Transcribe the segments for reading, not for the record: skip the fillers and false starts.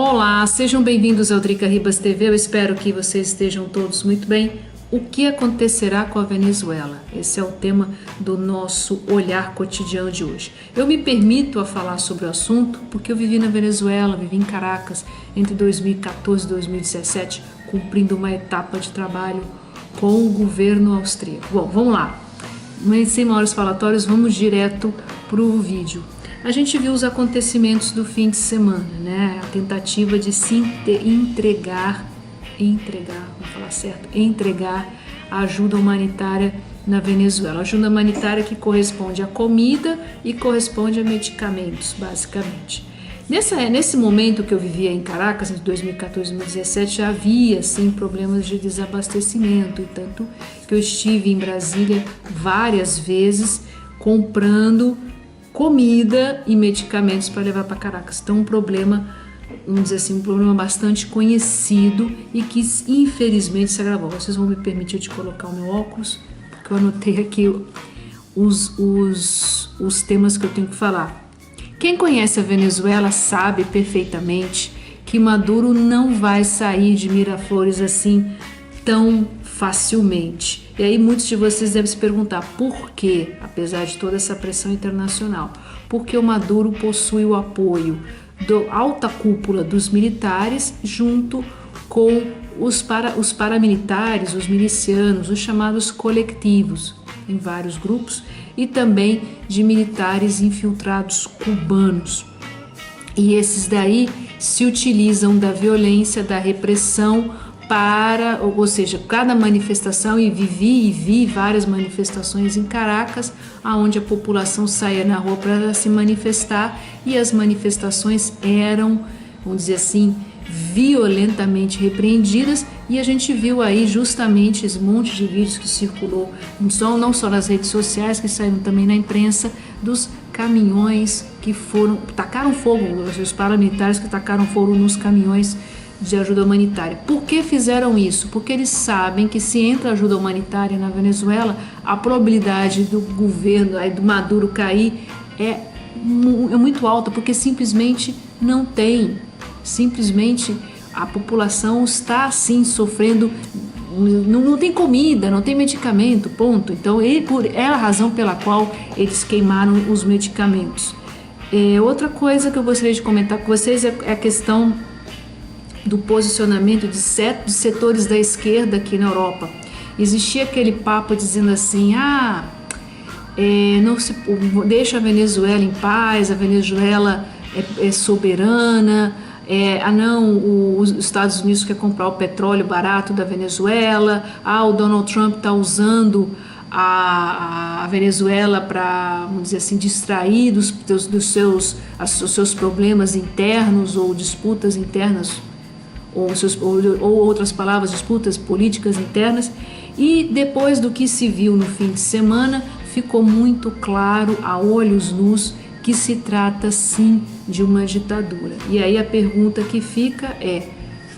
Olá, sejam bem-vindos ao Drica Ribas TV. Eu espero que vocês estejam todos muito bem. O que acontecerá com a Venezuela? Esse é o tema do nosso olhar cotidiano de hoje. Eu me permito a falar sobre o assunto porque eu vivi na Venezuela, vivi em Caracas entre 2014 e 2017, cumprindo uma etapa de trabalho com o governo austríaco. Bom, vamos lá. Sem maiores falatórios, vamos direto para o vídeo. A gente viu os acontecimentos do fim de semana, né? A tentativa de se entregar a ajuda humanitária na Venezuela. Ajuda humanitária que corresponde a comida e corresponde a medicamentos, basicamente. Nesse momento que eu vivia em Caracas, entre 2014 e 2017, já havia, sim, problemas de desabastecimento, e tanto que eu estive em Brasília várias vezes comprando comida e medicamentos para levar para Caracas. Então, um problema, vamos dizer assim, um problema bastante conhecido e que infelizmente se agravou. Vocês vão me permitir de colocar o meu óculos, porque eu anotei aqui os temas que eu tenho que falar. Quem conhece a Venezuela sabe perfeitamente que Maduro não vai sair de Miraflores assim tão facilmente. E aí muitos de vocês devem se perguntar por quê, apesar de toda essa pressão internacional, porque o Maduro possui o apoio da alta cúpula dos militares junto com os paramilitares, os milicianos, os chamados colectivos, em vários grupos, e também de militares infiltrados cubanos. E esses daí se utilizam da violência, da repressão ou seja, cada manifestação, e vi várias manifestações em Caracas, onde a população saía na rua para se manifestar, e as manifestações eram, vamos dizer assim, violentamente repreendidas, e a gente viu aí justamente esse monte de vídeos que circulou, não só nas redes sociais, que saíram também na imprensa, dos caminhões que tacaram fogo, os paramilitares que tacaram fogo nos caminhões de ajuda humanitária. Por que fizeram isso? Porque eles sabem que se entra ajuda humanitária na Venezuela, a probabilidade do governo, do Maduro cair é muito alta, porque simplesmente não tem. Simplesmente a população está assim sofrendo, não tem comida, não tem medicamento, ponto. Então é a razão pela qual eles queimaram os medicamentos. Outra coisa que eu gostaria de comentar com vocês é a questão do posicionamento de certos setores da esquerda aqui na Europa. Existia aquele papo dizendo assim, deixa a Venezuela em paz, a Venezuela é soberana, os Estados Unidos quer comprar o petróleo barato da Venezuela, o Donald Trump está usando a Venezuela para, vamos dizer assim, distrair dos seus problemas internos ou disputas internas, ou outras palavras, disputas políticas internas. E depois do que se viu no fim de semana, ficou muito claro a olhos nus que se trata sim de uma ditadura. E aí a pergunta que fica é: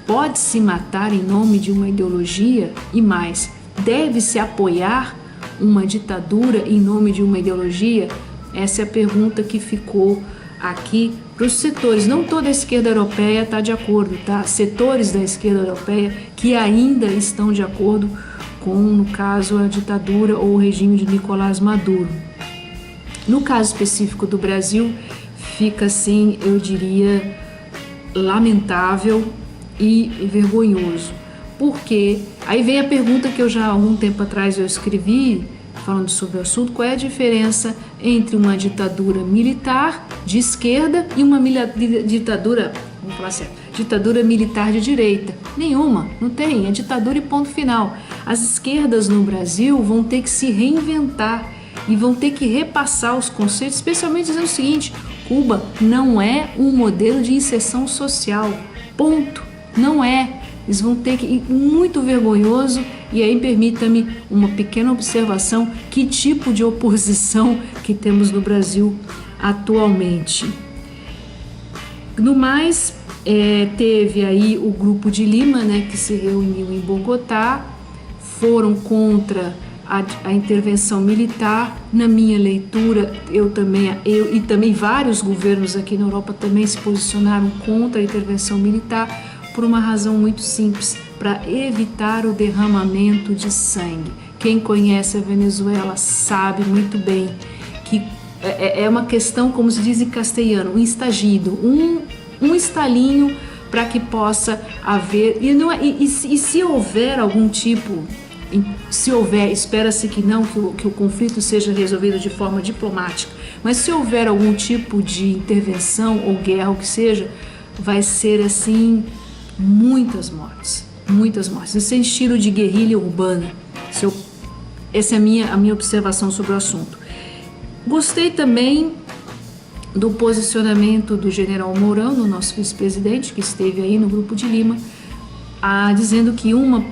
pode-se matar em nome de uma ideologia? E mais, deve-se apoiar uma ditadura em nome de uma ideologia? Essa é a pergunta que ficou aqui para os setores. Não toda a esquerda europeia está de acordo, tá? Setores da esquerda europeia que ainda estão de acordo com, no caso, a ditadura ou o regime de Nicolás Maduro. No caso específico do Brasil, fica assim, eu diria, lamentável e vergonhoso. Porque aí vem a pergunta que eu já há algum tempo atrás eu escrevi, falando sobre o assunto: qual é a diferença entre uma ditadura militar de esquerda e uma ditadura, vamos falar certo, ditadura militar de direita? Nenhuma, não tem, é ditadura e ponto final. As esquerdas no Brasil vão ter que se reinventar e vão ter que repassar os conceitos, especialmente dizendo o seguinte: Cuba não é um modelo de inserção social, ponto, não é. Eles vão ter que, muito vergonhoso. E aí permita-me uma pequena observação: que tipo de oposição que temos no Brasil atualmente. No mais, teve aí o Grupo de Lima, né, que se reuniu em Bogotá, foram contra a intervenção militar. Na minha leitura, eu e também vários governos aqui na Europa também se posicionaram contra a intervenção militar por uma razão muito simples, para evitar o derramamento de sangue. Quem conhece a Venezuela sabe muito bem que é uma questão, como se diz em castelhano, um estagido, um estalinho para que possa haver, e se houver algum tipo, se houver, espera-se que não, que o conflito seja resolvido de forma diplomática, mas se houver algum tipo de intervenção ou guerra, o que seja, vai ser assim, muitas mortes. Esse é estilo de guerrilha urbana. Essa é a minha observação sobre o assunto. Gostei também do posicionamento do general Mourão, do nosso vice-presidente, que esteve aí no Grupo de Lima, dizendo que uma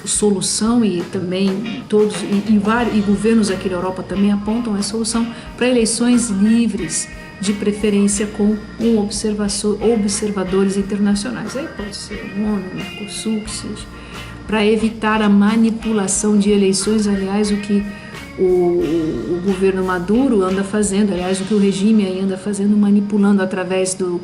solução, e também todos e governos aqui na Europa também apontam a solução para eleições livres, de preferência com observadores internacionais. Aí pode ser o ONU, o Mercosul, que seja, para evitar a manipulação de eleições, aliás, o que o governo Maduro anda fazendo, aliás, o que o regime aí anda fazendo, manipulando através do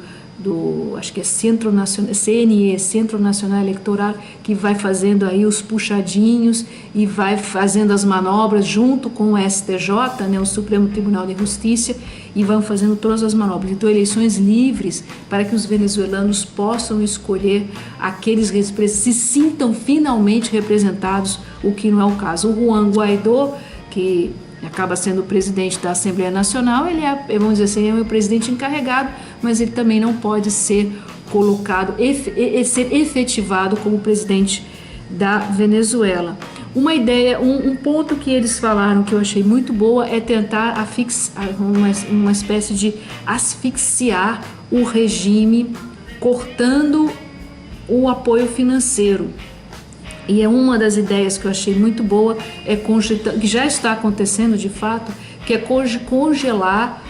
acho que é CNE, Centro Nacional Eleitoral, que vai fazendo aí os puxadinhos e vai fazendo as manobras junto com o STJ, né, o Supremo Tribunal de Justiça, e vão fazendo todas as manobras. Então, eleições livres para que os venezuelanos possam escolher aqueles que se sintam finalmente representados, o que não é o caso. O Juan Guaidó, que acaba sendo o presidente da Assembleia Nacional, ele vamos dizer assim, é o presidente encarregado, mas ele também não pode ser colocado, ser efetivado como presidente da Venezuela. Uma ideia, um ponto que eles falaram que eu achei muito boa é tentar uma espécie de asfixiar o regime, cortando o apoio financeiro. E é uma das ideias que eu achei muito boa, que já está acontecendo de fato, que é congelar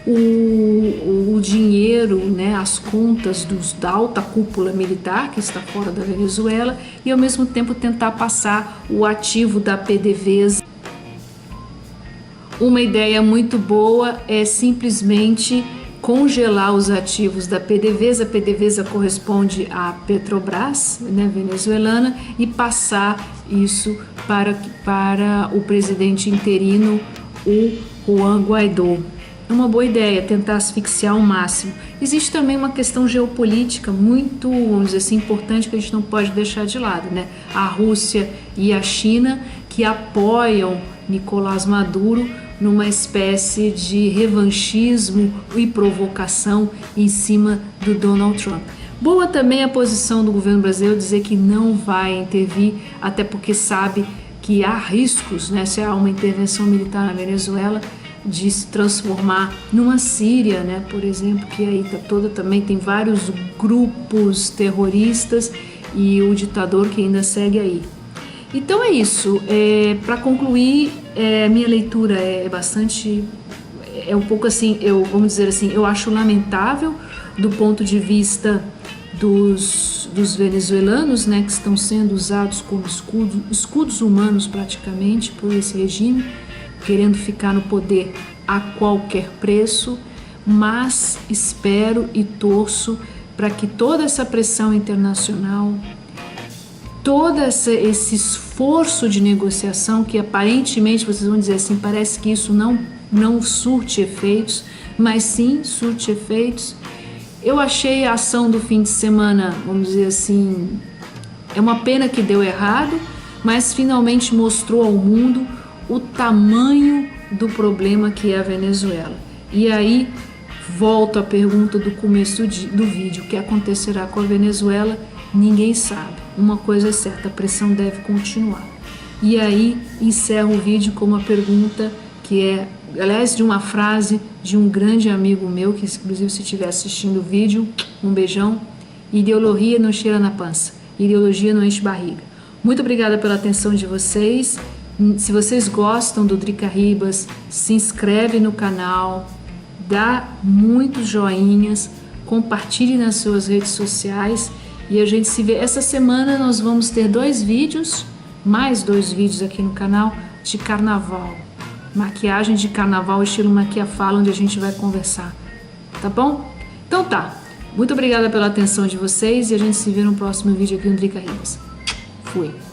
o dinheiro, né, as contas da alta cúpula militar que está fora da Venezuela, e ao mesmo tempo tentar passar o ativo da PDVSA. Uma ideia muito boa é simplesmente congelar os ativos da PDVSA. A PDVSA corresponde à Petrobras, né, venezuelana, e passar isso para o presidente interino, o Juan Guaidó. É uma boa ideia tentar asfixiar ao máximo. Existe também uma questão geopolítica muito, vamos dizer assim, importante, que a gente não pode deixar de lado, né? A Rússia e a China, que apoiam Nicolás Maduro numa espécie de revanchismo e provocação em cima do Donald Trump. Boa também a posição do governo brasileiro dizer que não vai intervir, até porque sabe que há riscos, né, se há uma intervenção militar na Venezuela, de se transformar numa Síria, né, por exemplo, que aí também tem vários grupos terroristas e o ditador que ainda segue aí. Então é isso. Para concluir, minha leitura é um pouco assim, vamos dizer assim, eu acho lamentável do ponto de vista dos venezuelanos, né, que estão sendo usados como escudos humanos praticamente por esse regime, querendo ficar no poder a qualquer preço, mas espero e torço para que toda essa pressão internacional, todo esse esforço de negociação, que aparentemente, vocês vão dizer assim, parece que isso não surte efeitos, mas sim surte efeitos. Eu achei a ação do fim de semana, vamos dizer assim, é uma pena que deu errado, mas finalmente mostrou ao mundo o tamanho do problema que é a Venezuela. E aí, volto à pergunta do começo do vídeo: o que acontecerá com a Venezuela? Ninguém sabe. Uma coisa é certa, a pressão deve continuar. E aí, encerro o vídeo com uma pergunta que é, aliás, de uma frase de um grande amigo meu, que inclusive se estiver assistindo o vídeo, um beijão: ideologia não cheira na pança, ideologia não enche barriga. Muito obrigada pela atenção de vocês. Se vocês gostam do Drica Ribas, se inscreve no canal, dá muitos joinhas, compartilhe nas suas redes sociais e a gente se vê. Essa semana nós vamos ter mais dois vídeos aqui no canal, de carnaval. Maquiagem de carnaval, estilo Maquiafala, onde a gente vai conversar. Tá bom? Então tá. Muito obrigada pela atenção de vocês e a gente se vê no próximo vídeo aqui no Drica Ribas. Fui.